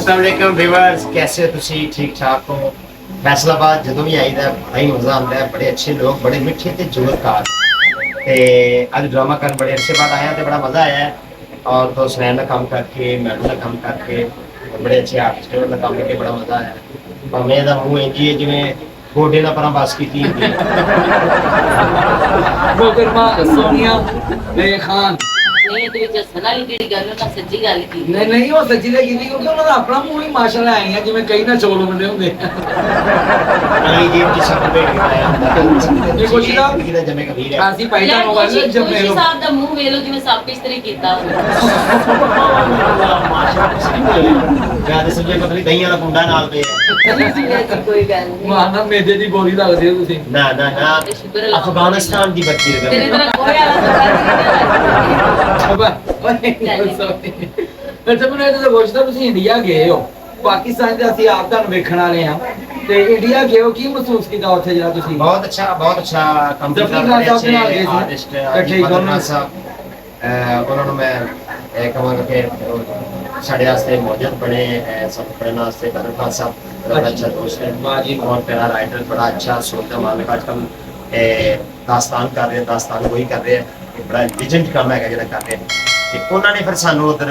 अस्सलाम वालेकुम व्यूअर्स, कैसे हो तुसी? ठीक ठाक हो? फैसलाबाद जो भी आईदा बड़ा ही मजा आता है। बड़े अच्छे लोग, बड़े मिठे ते जोरदार। अज ड्रामा कर बड़े अच्छे बाद आया तो बड़ा मजा आया है। और तो सुनैन का काम करके, मैडम का काम करके, बड़े अच्छे आर्टिस्टों का काम करके बड़ा मजा आया। भावें दा मूंह इंज ही है जिवें गोडे ना परां बस कीती हुंदी मोहतरमा सोनिया खान नहीं तो विच हसना वाली जेड़ी गल है सच्ची गल की नहीं वो सच्ची ने की क्योंकि उन्होंने अपना मूंह ही माशाल्लाह आई है जिवें कई ना चोल बने होंगे अगली जी की सब पे आया ये कोशिश ना जिंदगी दा जमे कबीर है। आसी पैसा मोबाइल जब खुशी मेरे साहब दा मुंह वेलो जिवें सब इस्त्री कीता मैं तो समझे पता नहीं दही वाला कुंडा नाल पे है। कोई गल नहीं माना मेदे दी बोली लगदी हो तुसी ना ना ना अफगानिस्तान की बच्ची है। तेरे तरह कोई आला बाबा अच्छा मैं तो ਪੁੱਛਦਾ ਤੁਸੀਂ ਇੰਡੀਆ ਗਏ ਹੋ ਪਾਕਿਸਤਾਨ ਦੇ ਅਸੀਂ ਆਪ ਤੁਹਾਨੂੰ ਵੇਖਣ ਵਾਲੇ ਹਾਂ ਤੇ ਇੰਡੀਆ ਗਏ ਹੋ ਕੀ ਮਹਿਸੂਸ ਕੀਤਾ ਉੱਥੇ ਜਿਹੜਾ ਤੁਸੀਂ बहुत अच्छा जफर खान साहब के नाल गए थे। आर्टिस्ट इकट्ठे ही दोनों। साहब उन्होंने मैं कहांगा कि साढ़े वास्ते मौजूद बने सब पढ़ने वास्ते बदर खान साहब बड़ा अच्छा दोस्त है। वाह जी। बहुत प्यारा राइटर, बड़ा अच्छा सोचता मालिक आजकल दास्तान कर रहे हैं, दास्तान वही कर रहे हैं, बड़ा लिजेंड काम है ਜਿਹੜਾ ਕਰ ਰਹੇ ਨੇ। ਤੇ ਉਹਨਾਂ ਨੇ ਫਿਰ ਸਾਨੂੰ ਉਧਰ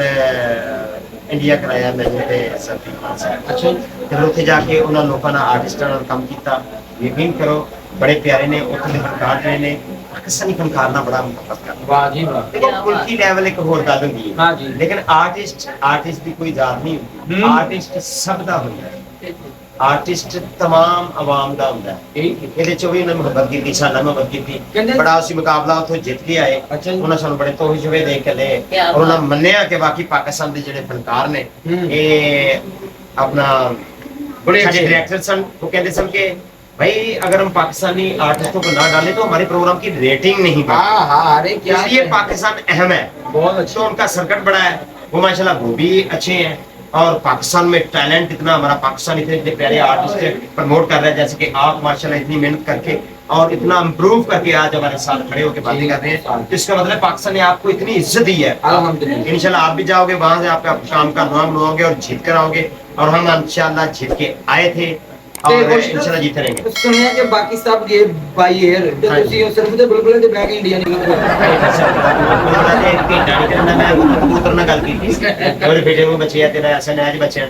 ਇੰਡੀਆ ਕਰਾਇਆ ਮੈਨੂੰ ਤੇ ਸਰਦੀਪ ਖਾਨ ਸਾਹਿਬ। ਅੱਛਾ। ਫਿਰ ਉੱਥੇ ਜਾ ਕੇ ਉਹਨਾਂ ਲੋਕਾਂ ਨਾਲ ਆਰਟਿਸਟਾਂ ਨਾਲ ਕੰਮ ਕੀਤਾ। ਯਕੀਨ ਕਰੋ ਬੜੇ ਪਿਆਰੇ ਨੇ ਉੱਥੇ ਦੇ ਫਨਕਾਰ ਰਹੇ ਨੇ। ਪਾਕਿਸਤਾਨੀ ਫਨਕਾਰ ਨਾਲ ਬੜਾ ਮੁਹੱਬਤ ਕਰਦੇ। ਵਾਹ ਜੀ ਵਾਹ ਦੇਖੋ ਕੁਲਕੀ ਲੈਵਲ ਇੱਕ ਹੋਰ ਗੱਲ ਹੁੰਦੀ ਹੈ। ਹਾਂ ਜੀ। ਲੇਕਿਨ ਆਰਟਿਸਟ ਦੀ ਕੋਈ ਜ਼ਾਤ ਨਹੀਂ ਹੁੰਦੀ। ਆਰਟਿਸਟ ਸਭ ਦਾ ਹੁੰਦਾ ਹੈ। ਆਰਟਿਸਟ तमाम ਆਵਾਮ ਦਾ ਹੁੰਦਾ ਹੈ। ਇਹਦੇ ਚ ਵੀ ਉਹਨਾਂ ਮੁਹੱਬਤ ਕੀਤੀ, ਸਾਡਾ ਮੁਹੱਬਤ ਕੀਤੀ। ਕਹਿੰਦੇ- ਬੜਾ ਅਸੀਂ ਮੁਕਾਬਲਾ ਉੱਥੋਂ ਜਿੱਤ ਕੇ ਆਏ। ਅੱਛਾ ਜੀ। ਉਹਨਾਂ ਸਾਨੂੰ ਬੜੇ ਤੋਹਫੇ ਦੇ ਕੇ ਲਏ ਕਿਆ ਔਰ ਉਹਨਾਂ ਬਾਤ। ਮੰਨਿਆ ਕਿ ਬਾਕੀ ਪਾਕਿਸਤਾਨ ਦੇ ਜਿਹੜੇ ਫਨਕਾਰ ਨੇ ਇਹ अपना बड़े सारे अच्छे। डायरेक्टर सन। वो कहते सन कि भाई अगर हम पाकिस्तानी आर्टिस्टों को ना डालें तो हमारे प्रोग्राम की रेटिंग नहीं बढ़ती। हाँ हाँ अरे क्या इसलिए पाकिस्तान अहम है। बहुत अच्छा तो उनका सर्कट बड़ा है, वो माशाल्लाह वो भी अच्छे हैं। और पाकिस्तान में टैलेंट इतना, हमारा पाकिस्तान इतने इतने प्यारे आर्टिस्ट प्रमोट कर रहा है, जैसे कि आप माशाल्लाह इतनी मेहनत करके और इतना इम्प्रूव करके आज हमारे साथ खड़े होकर बातें कर रहे हैं। तो इसका मतलब पाकिस्तान ने आपको इतनी इज्जत दी है। अल्हम्दुलिल्लाह। इंशाल्लाह आप भी जाओगे वहां से, आपका काम का नाम लोगे और जीत कर आओगे। और हम इंशाल्लाह जीत के आए थे और इंशाल्लाह जीते रहेंगे। सुनिया कि बाकी सब गए बाई एयर ਤੇ ਹਾਂਜੀ। ਤੁਸੀਂ ਉਹ ਸਿਰਫ ਤੇ ਬੁਲਬੁਲੇ ਤੇ ਬੈਗ ਇੰਡੀਆ ਨਿਕਲ ਗਏ कबूतर ना गल की और बेटे को बचे तेरा ऐसा नैज बचे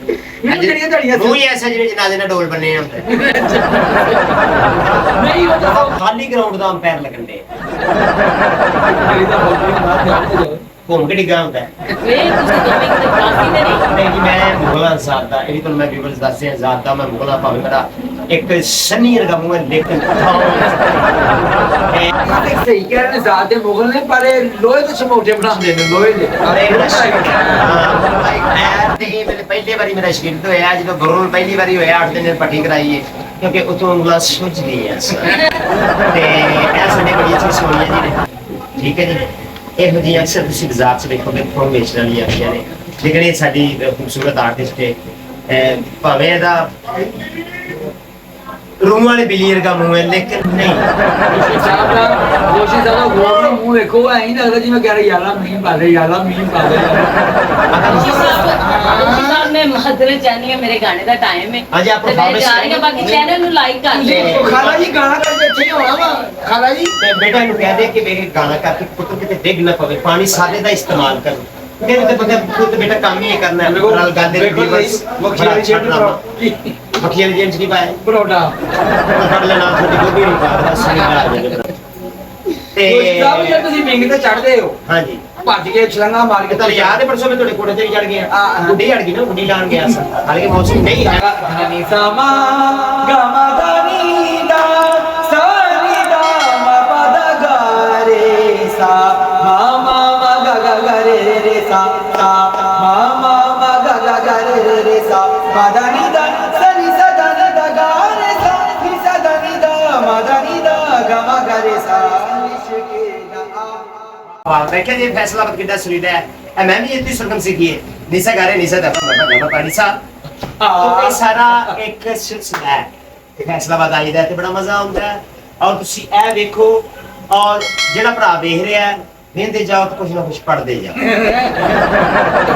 ਜਿਹੜੀਆਂ ਤੁਹਾਡੀਆਂ वो ही ऐसा जिन्हें जनाजे ना डोल बने होंगे ਨਹੀਂ ਉਹ ਤਾਂ खाली ग्राउंड ਦਾ ਅੰਪਾਇਰ ਲੱਗਣ ਦੇ ਮੇਰੀ ਤਾਂ ਬਹੁਤ ਘੁੰਮ ਕੇ ਡਿੱਗਾ ਹੁੰਦਾ ਵੇ ਤੁਸੀਂ ਦੋਵੇਂ ਕਿਤੇ ਫਾਸੀ ਤੇ ਨਹੀਂ ਨਹੀਂ ਜੀ ਮੈਂ ਮੁਗਲਾਂ ਜ਼ਾਤ ਦਾ ਇਹ ਵੀ ਤੁਹਾਨੂੰ ਮੈਂ ਵੀਵਰਸ ਦੱਸਦੇ ਹਾਂ ਜ਼ਾਤ ਦਾ ਮੈਂ ਮੁਗਲਾਂ ਭਾਵੇਂ ਮੇਰਾ ਇੱਕ ਸਨੀ ਰਗਾ ਮੂੰਹ ਹੈ ਲੇਕਿਨ ਸਹੀ ਕਹਿ ਰਹੇ ਨੇ ਜ਼ਾਤ ਦੇ ਮੁਗਲ ਨੇ ਪਰ ਇਹ ਲੋਹੇ ਦੇ ਸਮੋਟੇ ਬਣਾਉਂਦੇ ਨੇ ਲੋਹੇ ਦੇ ਅਰੇ ਇਹ ਮੇਰੇ ਪਹਿਲੀ ਵਾਰੀ ਮੇਰਾ ਸ਼ਗਿਰਦ ਹੋਇਆ ਜਦੋਂ ਗੁਰੂ ਪਹਿਲੀ ਵਾਰੀ ਹੋਇਆ 8 ਦਿਨ ਪੱਟੀ ਕਰਾਈ ਹੈ ਕਿਉਂਕਿ ਉਤੋਂ ਉਂਗਲਾਂ ਸੁੱਜ ਗਈਆਂ ਤੇ ਇਹ ਸਾਡੇ ਬੜੀ ਅੱਛੀ ਸੋਨੀਆ ਜੀ ਨੇ ਠੀਕ ਹੈ ਜੀ ਇਹੋ ਜਿਹੀ ਅਕਸਰ ਤੁਸੀਂ ਬਾਜ਼ਾਰ 'ਚ ਵੇਖੋਗੇ ਪ੍ਰੋਫੈਸ਼ਨਲ ਵਾਲੀਆਂ ਆਉਂਦੀਆਂ ਨੇ ਲੇਕਿਨ ਇਹ ਸਾਡੀ ਖੂਬਸੂਰਤ ਆਰਟਿਸਟ ਹੈ ਭਾਵੇਂ ਇਹਦਾ रूम वाले बिलियर का मुंह है लेकिन नहीं ਕੋਸ਼ਿਸ਼ ਸਾਡਾ ਗੋਲ ਦਾ ਮੂੰਹ ਦੇਖੋ ਐਂ ਹੀ ਲੱਗਦਾ ਜਿਵੇਂ ਕਹਿ ਰਹੇ ਯਾਰਾ ਮੀਂਹ ਪਾ ਦੇ ਯਾਰਾ ਮੀਂਹ ਪਾ ਦੇ ਸਾਹਿਬ ਮੈਂ ਮਾਦਰੇ ਚਾਹਨੀ ਹੈ ਮੇਰੇ ਗਾਣੇ ਦਾ ਟਾਈਮ ਹੈ ਹਾਂਜੀ, ਆਪ ਤੇ ਮੈਂ ਜਾ ਰਹੀ ਹਾਂ ਬਾਕੀ ਚੈਨਲ ਨੂੰ ਲਾਈਕ ਕਰ ਦਿਓ ਖਾਲਾ ਜੀ ਗਾਣਾ ਕਰਕੇ ਇੱਥੇ ਹੋਣਾ ਵਾ ਖਾਲਾ ਜੀ ਤੇ ਬੇਟਾ ਇਹਨੂੰ ਕਹਿ ਦੇ ਕਿ ਮੇਰੇ ਗਾਣਾ ਕਰਕੇ ਪੁੱਤ ਕਿਤੇ ਡਿੱਗ ਨਾ ਪਵੇ ਪਾਣੀ ਸਾਦੇ ਦਾ ਇਸਤੇਮਾਲ ਕਰ ਮੇਰੇ ਤੇ ਪਤਾ ਪੁੱਤ ਬੇਟਾ ਕੰਮ ਹੀ ਇਹ ਕਰਨਾ ਹੈ ਨਾਲ ਗਾਦੇ ਦੀ ਬਸ ਮੱਖੀਆਂ ਦੀ ਮੱਖੀਆਂ ਦੀ ਜੇਮਸ ਕੀ ਪਾਏ ਬਰੋਡਾ ਫੜ ਲੈਣਾ ਤੁਹਾਡੀ ਗੋਭੀ ਨੂੰ ਪਾ ਦੇਣਾ ਸਹੀ ਆ ਜਾਏਗਾ ਤੇ ਸਭ ਜਦ ਤੁਸੀਂ ਵਿੰਗ ਤੇ ਚੜਦੇ ਹੋ ਹਾਂਜੀ ਭੱਜ ਕੇ ਛਲੰਗਾ ਮਾਰ ਕੇ ਤੁਹਾਨੂੰ ਯਾਦ ਹੈ ਪਰਸੋਂ ਮੈਂ ਤੁਹਾਡੇ ਕੋਠੇ ਤੇ ਵੀ ਚੜ ਗਿਆ ਹਾਂ। ਗੁੱਡੀ ਚੜ ਗਈ ਨਾ ਗੁੱਡੀ ਲਾਣ ਗਿਆ ਸੀ ਹਾਲਾਂਕਿ ਮੌਸਮ ਨਹੀਂ ਹੈਗਾ ਧਨੀ ਸਮਾ ਗਮਾ ਧਨੀ ਦਾ ਸਾਨੀ ਦਾ ਮਾ ਪਦ ਗਾ ਰੇ ਸਾ ਮਾ ਮਾ ਮਾ ਗਾ ਗਾ ਗਾ ਰੇ ਰੇ ਸਾ ਸਾ ਮਾ ਮਾ ਮਾ ਗਾ ਗਾ ਗਾ ਰੇ ਰੇ ਸਾ ਮਾ ਧਨੀ ਦਾ ਸਨੀ ਸਾ ਧਨੀ ਦਾ ਗਾ ਰੇ ਸਾ ਨੀ ਸਾ ਧਨੀ ਦਾ ਮਾ ਧਨੀ ਦਾ ਗਮਾ ਗਾ ਰੇ ਸਾ ਨਿਸ਼ਕੇ ਨਾ वाह देखिए ये फैसला बद कितना सुरीला है मैं भी इतनी सरगम सीखी है निशा गा रहे निशा दफा मत गमा पानी सा तो ये सारा एक सिलसिला है फैसलाबाद आईदा ते बड़ा मजा आਉਂਦਾ है और ਤੁਸੀਂ ਇਹ ਵੇਖੋ और ਜਿਹੜਾ ਭਰਾ ਵੇਖ ਰਿਹਾ देते जाओ तो कुछ ना कुछ पढ़ते जाओ।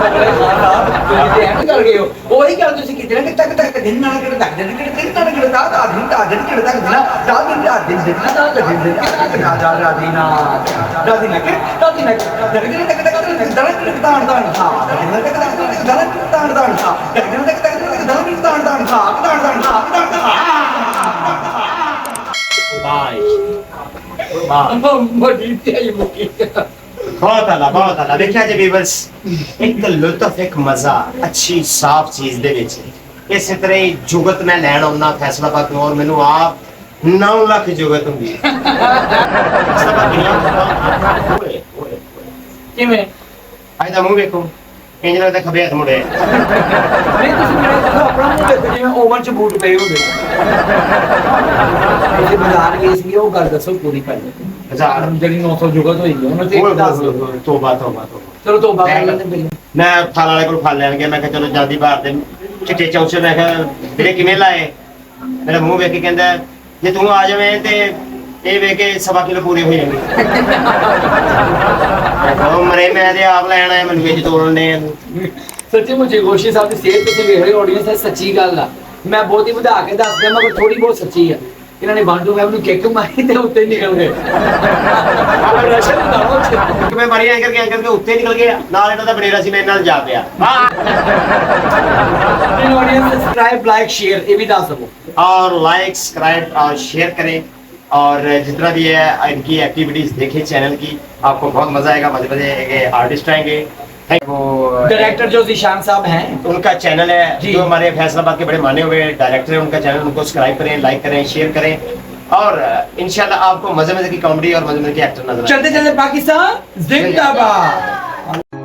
ਬੜੇ ਖਾਦਾ ਤੁਸੀਂ ਤੇ ਐਂ ਕਰ ਗਏ ਹੋ ਉਹੀ ਗੱਲ ਤੁਸੀਂ ਕੀਤੀ ਨਾ ਕਿ ਤੱਕ ਤੱਕ ਦਿਨ ਨਾਲ ਕਿਹੜਾ ਤੱਕ ਦਿਨ ਨਾਲ ਕਿਹੜਾ ਦਾ ਦਿਨ ਦਾ ਦਿਨ ਕਿਹੜਾ ਤੱਕ ਦਿਨ ਦਾ ਦਿਨ ਦਾ ਦਿਨ ਦਿਨ ਦਾ ਦਿਨ ਦਿਨ ਦਾ ਦਾ ਦਾ ਦਿਨਾ ਦਾ ਦਿਨ ਕਿ ਦਾ ਦਿਨ ਦਿਨ ਤੱਕ ਤੱਕ ਦਿਨ ਦਾ ਦਾ ਹਾਂ ਦਿਨ ਤੱਕ ਤੱਕ ਦਿਨ ਦਾ ਦਾ ਹਾਂ ਦਿਨ ਤੱਕ ਤੱਕ ਦਿਨ ਦਾ ਬੜੀ ਤੇ ਮੁਕੀ बहुत आला देखिया जी व्यूअर्स एक लुत्फ एक मजा अच्छी साफ चीज दे विच इस तरह ही जुगत मैं लैन आउना फैसलाबाद तो और मैनू आप 9 लाख जुगत हुंदी है ਕਿਵੇਂ आज दा मुंह देखो इंज लगदा खबे हाथ मुड़े ਨਹੀਂ ਤੁਸੀਂ ਮੇਰੇ ਦੇਖੋ ਆਪਣਾ ਮੂੰਹ ਦੇਖੋ ਜਿਵੇਂ ਓਵਨ ਚ ਬੂਟ ਪਏ ਹੁੰਦੇ ਇਹ ਬਾਜ਼ਾਰ ਗਏ ਸੀ ਉਹ ਗੱਲ ਦੱਸੋ ਪੂਰੀ ਪਹਿਲੇ हजार ਜਿਹੜੀ 900 ਜੁਗਤ ਹੋਈ ਉਹਨਾਂ ਤੇ ਇੱਕ ਦੱਸ ਦਿਓ। तोबा तोबा ਚਲੋ ਤੋਬਾ ਕਰ ਲੈਂਦੇ ਪਹਿਲੇ मैं फल वाले को फल लैन गया मैं चलो जल्दी बाहर दे चिट्टे चौंसे मैं ਵੀਰੇ ਕਿਵੇਂ ਲਾਏ ਮੇਰਾ ਮੂੰਹ ਵੇਖ ਕੇ ਕਹਿੰਦਾ ਜੇ ਤੂੰ ਆ ਜਾਵੇਂ ਤੇ ਇਹ ਵੇਖ ਕੇ 1.5 ਕਿਲੋ ਪੂਰੇ ਹੋ ਜਾਣਗੇ ਉਹ ਮਰੇ ਮੈਂ ਤੇ ਆਪ ਲੈਣ ਆਇਆ ਮੈਨੂੰ ਵਿੱਚ ਤੋੜਨ ਨੇ ਸੱਚੀ ਮੁਝੇ ਗੋਸ਼ੀ ਸਾਹਿਬ ਦੀ ਸਿਹਤ ਤੁਸੀਂ ਵੇਖ ਰਹੇ ਆਡੀਅנס ਹੈ ਸੱਚੀ ਗੱਲ ਆ ਮੈਂ ਬਹੁਤ ਹੀ ਵਧਾ ਕੇ ਦੱਸ ਦਿਆਂ ਮਗਰ ਥੋੜੀ ਬਹੁਤ ਸੱਚੀ ਆ ਇਹਨਾਂ ਨੇ ਬਾਂਡੂ ਸਾਹਿਬ ਨੂੰ ਕਿੱਕ ਮਾਰੀ ਤੇ ਉੱਤੇ ਨਿਕਲ ਗਏ ਰਸ਼ਨ ਦਾ ਮੈਂ ਮਰੀ ਐਂ ਕਰਕੇ ਉੱਤੇ ਨਿਕਲ ਗਿਆ ਨਾਲ ਇਹਨਾਂ ਦਾ ਬਨੇਰਾ ਸੀ ਮੇਰੇ ਨਾਲ ਜਾ ਪਿਆ ਆਡੀਅנס ਸਬਸਕ੍ਰਾਈਬ ਲਾਈਕ ਸ਼ੇਅਰ ਇਹ ਵੀ ਦੱਸ ਦਿਓ और लाइक सब्सक्राइब और शेयर करें और जितना भी है इनकी एक्टिविटीज देखें चैनल की आपको बहुत मजा आएगा मजे मजे के आर्टिस्ट आएंगे वो डायरेक्टर जो जीशान साहब हैं उनका चैनल है जी। जो हमारे फैसलाबाद के बड़े माने हुए डायरेक्टर है उनका चैनल उनको सब्सक्राइब करें लाइक करें शेयर करें और इंशाल्लाह आपको मजे मजे की कॉमेडी और मजे मजे के एक्टर नजर आएंगे। चलते चलते पाकिस्तान जिंदाबाद